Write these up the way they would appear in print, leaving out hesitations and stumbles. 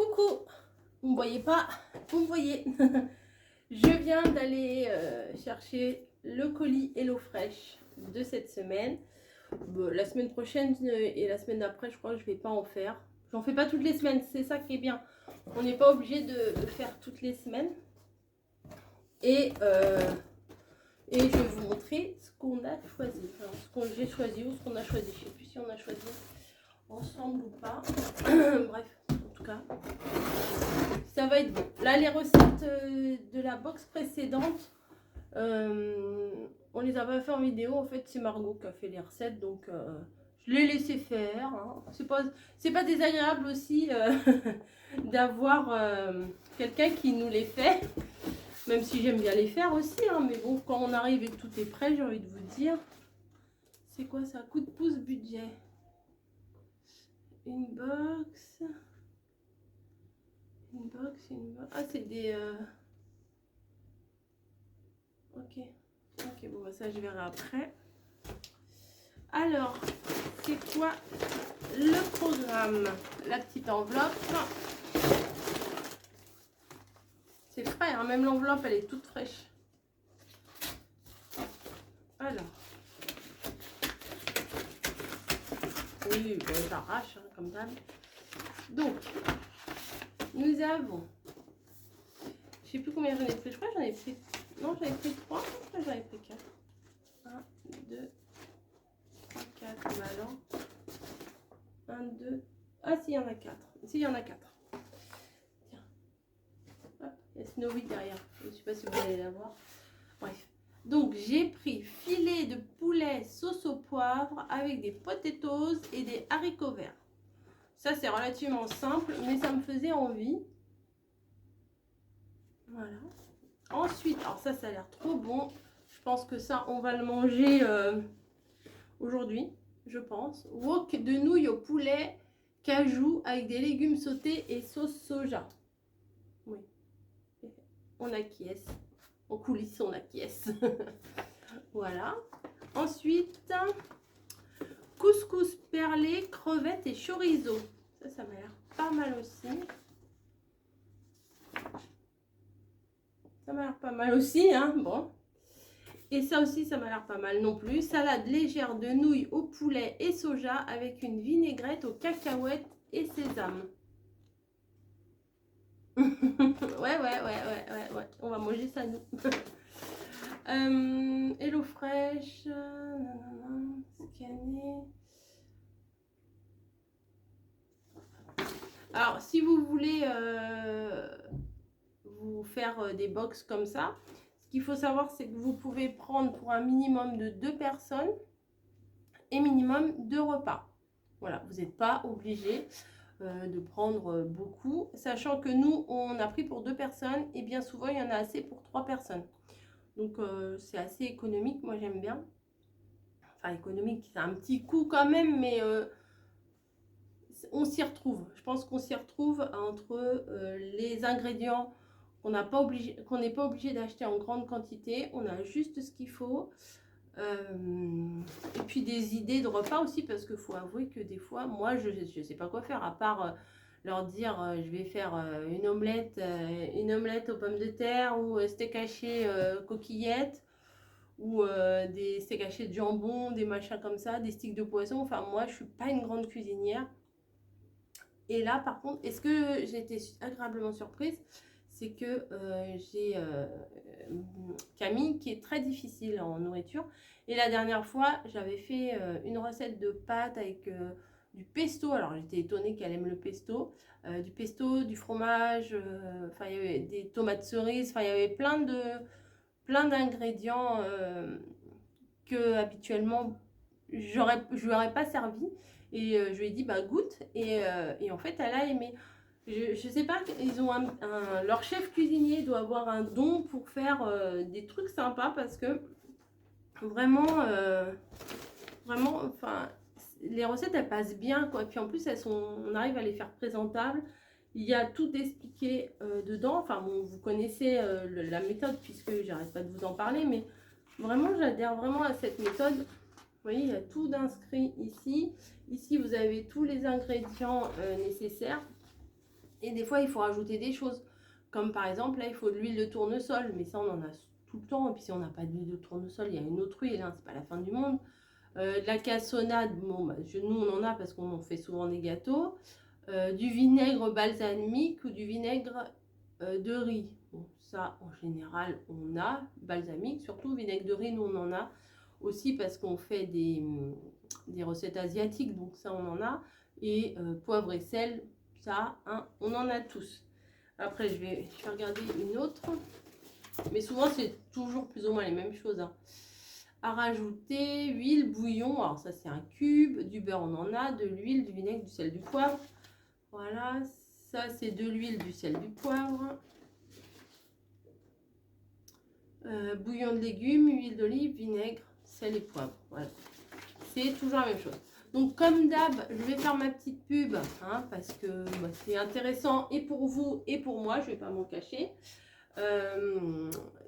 Coucou, vous me voyez pas, vous me voyez. Je viens d'aller chercher le colis HelloFresh de cette semaine. La semaine prochaine et la semaine d'après, je crois que je vais pas en faire. J'en fais pas toutes les semaines, c'est ça qui est bien. On n'est pas obligé de faire toutes les semaines. Et je vais vous montrer ce qu'on a choisi. Enfin, ce que j'ai choisi ou ce qu'on a choisi. Je sais plus si on a choisi ensemble ou pas. Bref, en tout cas, ça va être bon. Là, les recettes de la box précédente, on les a pas fait en vidéo. En fait, c'est Margot qui a fait les recettes, donc je l'ai laissé faire. Hein. C'est pas désagréable aussi d'avoir quelqu'un qui nous les fait. Même si j'aime bien les faire aussi, hein, mais bon, quand on arrive et que tout est prêt, j'ai envie de vous dire. C'est quoi ça? Coup de pouce budget. Une box. Une box. Ah, c'est des... Ok. Ok, bon, bah, ça, je verrai après. Alors, c'est quoi le programme? La petite enveloppe. C'est frais, hein, même l'enveloppe, elle est toute fraîche. Alors. Oui, bon, j'arrache, hein, comme d'hab. Donc, nous avons... Je sais plus combien j'en ai pris. Je crois que j'en ai pris... Non, j'en ai pris 3. Je crois que j'en ai pris 4. 1, 2, 3, 4. Bah alors. 1, 2... Ah, si, il y en a 4. Si, il y en a 4. Tiens. Hop, il y a Snowy derrière. Je ne sais pas si vous allez la voir. Bref. Donc, j'ai pris filet de poulet sauce au poivre avec des potatoes et des haricots verts. Ça, c'est relativement simple, mais ça me faisait envie. Voilà. Ensuite, alors ça a l'air trop bon. Je pense que ça, on va le manger aujourd'hui, je pense. Wok de nouilles au poulet, cajou avec des légumes sautés et sauce soja. Oui. On acquiesce. En coulisses, on acquiesce. Voilà. Ensuite, couscous perlé, crevettes et chorizo. Ça m'a l'air pas mal aussi. Ça m'a l'air pas mal aussi, hein. Bon. Et ça aussi, ça m'a l'air pas mal non plus. Salade légère de nouilles au poulet et soja avec une vinaigrette aux cacahuètes et sésame. Ouais. On va manger ça, nous. HelloFresh. Scanner. Alors, si vous voulez vous faire des box comme ça, ce qu'il faut savoir, c'est que vous pouvez prendre pour un minimum de 2 personnes et minimum 2 repas. Voilà, vous n'êtes pas obligé de prendre beaucoup, sachant que nous, on a pris pour 2 personnes et bien souvent, il y en a assez pour 3 personnes. Donc, c'est assez économique, moi j'aime bien. Enfin, économique, c'est un petit coût quand même, mais on s'y retrouve. Je pense qu'on s'y retrouve entre les ingrédients qu'on n'est pas obligé d'acheter en grande quantité. On a juste ce qu'il faut. Et puis des idées de repas aussi, parce qu'il faut avouer que des fois, moi, je ne sais pas quoi faire, à part leur dire je vais faire une omelette aux pommes de terre, ou steak haché coquillettes, ou des steaks hachés de jambon, des machins comme ça, des sticks de poisson. Enfin, moi, je suis pas une grande cuisinière. Et là, par contre, est-ce que j'ai été agréablement surprise? C'est que j'ai Camille qui est très difficile en nourriture. Et la dernière fois, j'avais fait une recette de pâtes avec du pesto. Alors, j'étais étonnée qu'elle aime le pesto. Du pesto, du fromage, enfin, il y avait des tomates cerises. Enfin, il y avait plein d'ingrédients que habituellement, je lui aurais pas servi. Et je lui ai dit, bah goûte. Et en fait, elle a aimé. Je sais pas, ils ont leur chef cuisinier doit avoir un don pour faire des trucs sympas, parce que vraiment, enfin, les recettes, elles passent bien, quoi. Puis en plus, on arrive à les faire présentables. Il y a tout expliqué dedans. Enfin, bon, vous connaissez la méthode, puisque j'arrête pas de vous en parler, mais vraiment, j'adhère vraiment à cette méthode. Vous voyez, il y a tout d'inscrit ici. Ici, vous avez tous les ingrédients nécessaires. Et des fois, il faut rajouter des choses. Comme par exemple, là, il faut de l'huile de tournesol. Mais ça, on en a tout le temps. Et puis si on n'a pas d'huile de tournesol, il y a une autre huile. Hein, c'est pas la fin du monde. De la cassonade, bon, bah, nous, on en a parce qu'on fait souvent des gâteaux. Du vinaigre balsamique ou du vinaigre de riz. Bon, ça, en général, on a. Balsamique, surtout. Vinaigre de riz, nous, on en a. Aussi parce qu'on fait des recettes asiatiques. Donc ça, on en a. Et poivre et sel, ça, hein, on en a tous. Après, je vais regarder une autre. Mais souvent, c'est toujours plus ou moins les mêmes choses. Hein. À rajouter, huile, bouillon. Alors ça, c'est un cube. Du beurre, on en a. De l'huile, du vinaigre, du sel, du poivre. Voilà. Ça, c'est de l'huile, du sel, du poivre. Bouillon de légumes, huile d'olive, vinaigre, sel et poivre. Voilà. C'est toujours la même chose. Donc comme d'hab, je vais faire ma petite pub hein, parce que bah, c'est intéressant et pour vous et pour moi, je ne vais pas m'en cacher.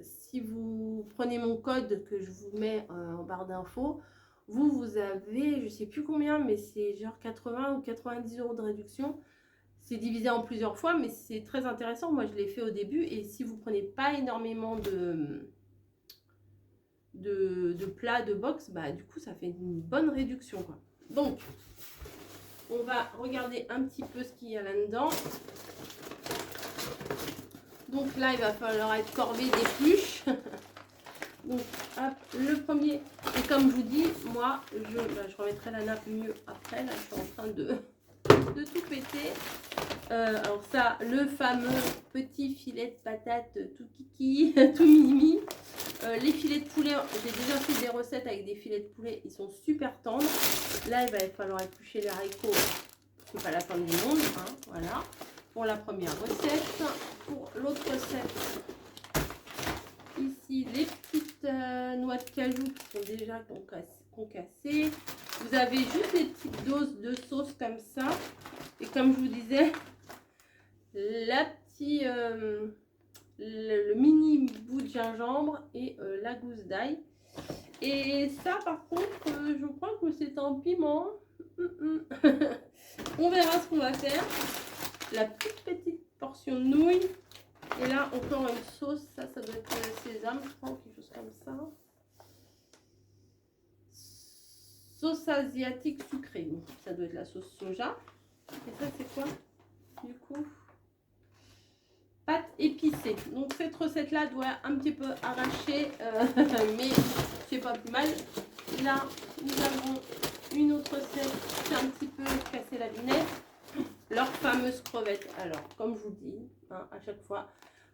Si vous prenez mon code que je vous mets en barre d'infos, vous avez, je ne sais plus combien, mais c'est genre 80 ou 90 € de réduction. C'est divisé en plusieurs fois, mais c'est très intéressant. Moi, je l'ai fait au début et si vous ne prenez pas énormément de plats de box, bah du coup, ça fait une bonne réduction, quoi. Donc, on va regarder un petit peu ce qu'il y a là-dedans. Donc là, il va falloir être corvé d'épluches. Donc, hop, le premier. Et comme je vous dis, moi, je remettrai la nappe mieux après. Là, je suis en train de tout péter. Alors ça, le fameux petit filet de patate tout kiki, tout mimi. Les filets de poulet, j'ai déjà fait des recettes avec des filets de poulet, ils sont super tendres. Là, il va falloir éplucher les haricots, c'est pas la fin du monde, hein, voilà. Pour la première recette. Pour l'autre recette, ici, les petites noix de cajou qui sont déjà concassées. Vous avez juste des petites doses de sauce comme ça. Et comme je vous disais, le mini bout de gingembre et la gousse d'ail. Et ça, par contre, je crois que c'est en piment. On verra ce qu'on va faire. La toute petite portion de nouilles. Et là, encore une sauce. Ça doit être sésame, je crois, ou quelque chose comme ça. Sauce asiatique sucrée. Bon, ça doit être la sauce soja. Et ça, c'est quoi, du coup? Pâte épicée. Donc cette recette là doit un petit peu arracher mais c'est pas plus mal. Là nous avons une autre recette qui a un petit peu cassé la vinaigre, leurs fameuses crevettes. Alors comme je vous dis hein, à chaque fois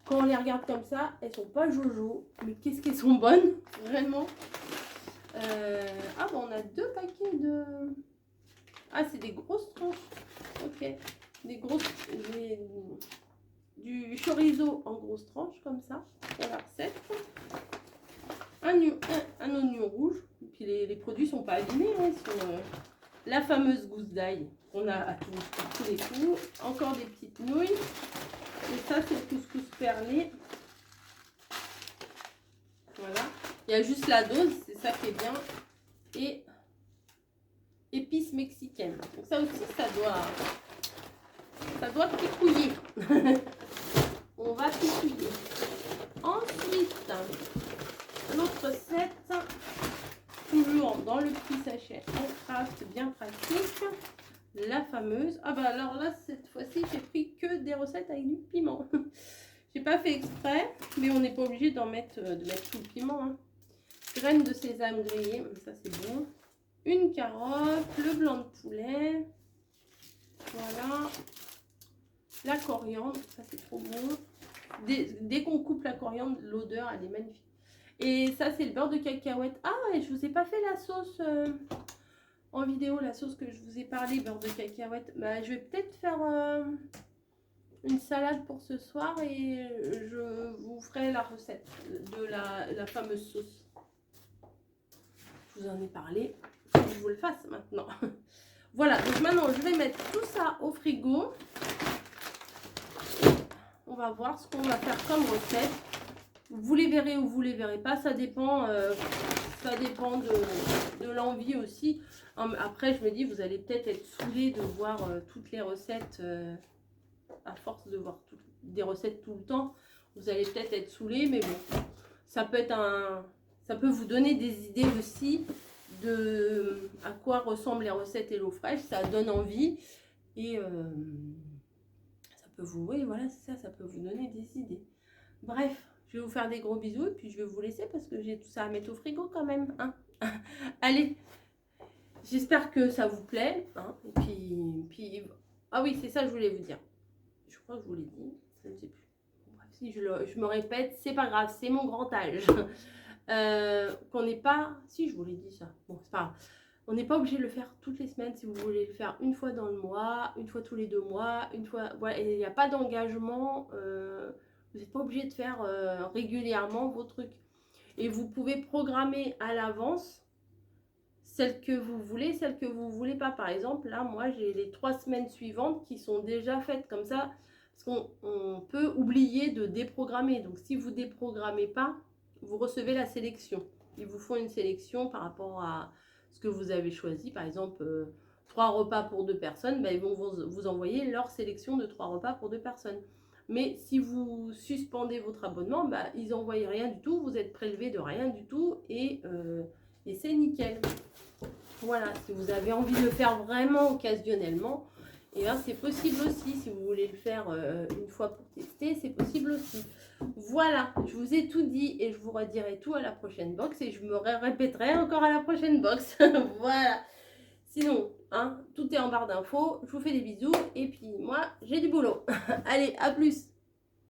quand on les regarde comme ça, elles sont pas jojo, mais qu'est-ce qu'elles sont bonnes vraiment. Ah bon, on a 2 paquets de, ah c'est des grosses tranches, ok, des grosses, du chorizo en grosses tranches comme ça pour la recette, un oignon rouge, et puis les produits sont pas abîmés, hein, sont, la fameuse gousse d'ail qu'on a à tous les coups, encore des petites nouilles, et ça c'est le couscous perlé, voilà, il y a juste la dose, c'est ça qui est bien, et épices mexicaines, donc ça aussi ça doit picouiller. On va picouiller. Ensuite, l'autre recette, toujours dans le petit sachet en craft, bien pratique, la fameuse. Ah bah alors là, cette fois-ci, j'ai pris que des recettes avec du piment. J'ai pas fait exprès, mais on n'est pas obligé de mettre tout le piment. Hein. Graines de sésame grillées, ça c'est bon. Une carotte, le blanc de poulet. Voilà. La coriandre, ça c'est trop bon. Dès qu'on coupe la coriandre, l'odeur elle est magnifique. Et ça c'est le beurre de cacahuète. Ah et je vous ai pas fait la sauce en vidéo, la sauce que je vous ai parlé, beurre de cacahuète. Bah, je vais peut-être faire une salade pour ce soir et je vous ferai la recette de la fameuse sauce. Je vous en ai parlé, faut que je vous le fasse maintenant. Voilà, donc maintenant je vais mettre tout ça au frigo. On va voir ce qu'on va faire comme recette. Vous les verrez ou vous les verrez pas, ça dépend de l'envie aussi. Après, je me dis, vous allez peut-être être saoulés de voir toutes les recettes à force de voir des recettes tout le temps, vous allez peut-être être saoulé, mais bon, ça peut être ça peut vous donner des idées aussi de à quoi ressemblent les recettes HelloFresh. Ça donne envie et ça peut vous, oui, voilà, c'est ça, ça peut vous donner des idées. Bref, je vais vous faire des gros bisous et puis je vais vous laisser parce que j'ai tout ça à mettre au frigo quand même. Hein. Allez, j'espère que ça vous plaît. Hein. Et puis, ah oui, c'est ça que je voulais vous dire. Je crois que je vous l'ai dit, je ne sais plus. Bref, si je me répète, c'est pas grave, c'est mon grand âge. Qu'on n'est pas... Si, je vous l'ai dit ça. Bon, c'est pas grave. On n'est pas obligé de le faire toutes les semaines. Si vous voulez le faire une fois dans le mois, une fois tous les 2 mois, une fois... Voilà, il n'y a pas d'engagement. Vous n'êtes pas obligé de faire régulièrement vos trucs. Et vous pouvez programmer à l'avance celle que vous voulez, celle que vous ne voulez pas. Par exemple, là, moi, j'ai les 3 semaines suivantes qui sont déjà faites comme ça. Parce qu'on peut oublier de déprogrammer. Donc, si vous ne déprogrammez pas, vous recevez la sélection. Ils vous font une sélection par rapport à ce que vous avez choisi. Par exemple, 3 repas pour 2 personnes, ben, ils vont vous envoyer leur sélection de 3 repas pour 2 personnes. Mais si vous suspendez votre abonnement, ben, ils n'envoient rien du tout. Vous êtes prélevé de rien du tout et c'est nickel. Voilà, si vous avez envie de le faire vraiment occasionnellement, et bien c'est possible aussi. Si vous voulez le faire une fois pour tester, c'est possible aussi. Voilà, je vous ai tout dit et je vous redirai tout à la prochaine box et je me répéterai encore à la prochaine box. Voilà. Sinon, hein, tout est en barre d'infos. Je vous fais des bisous et puis moi, j'ai du boulot. Allez, à plus.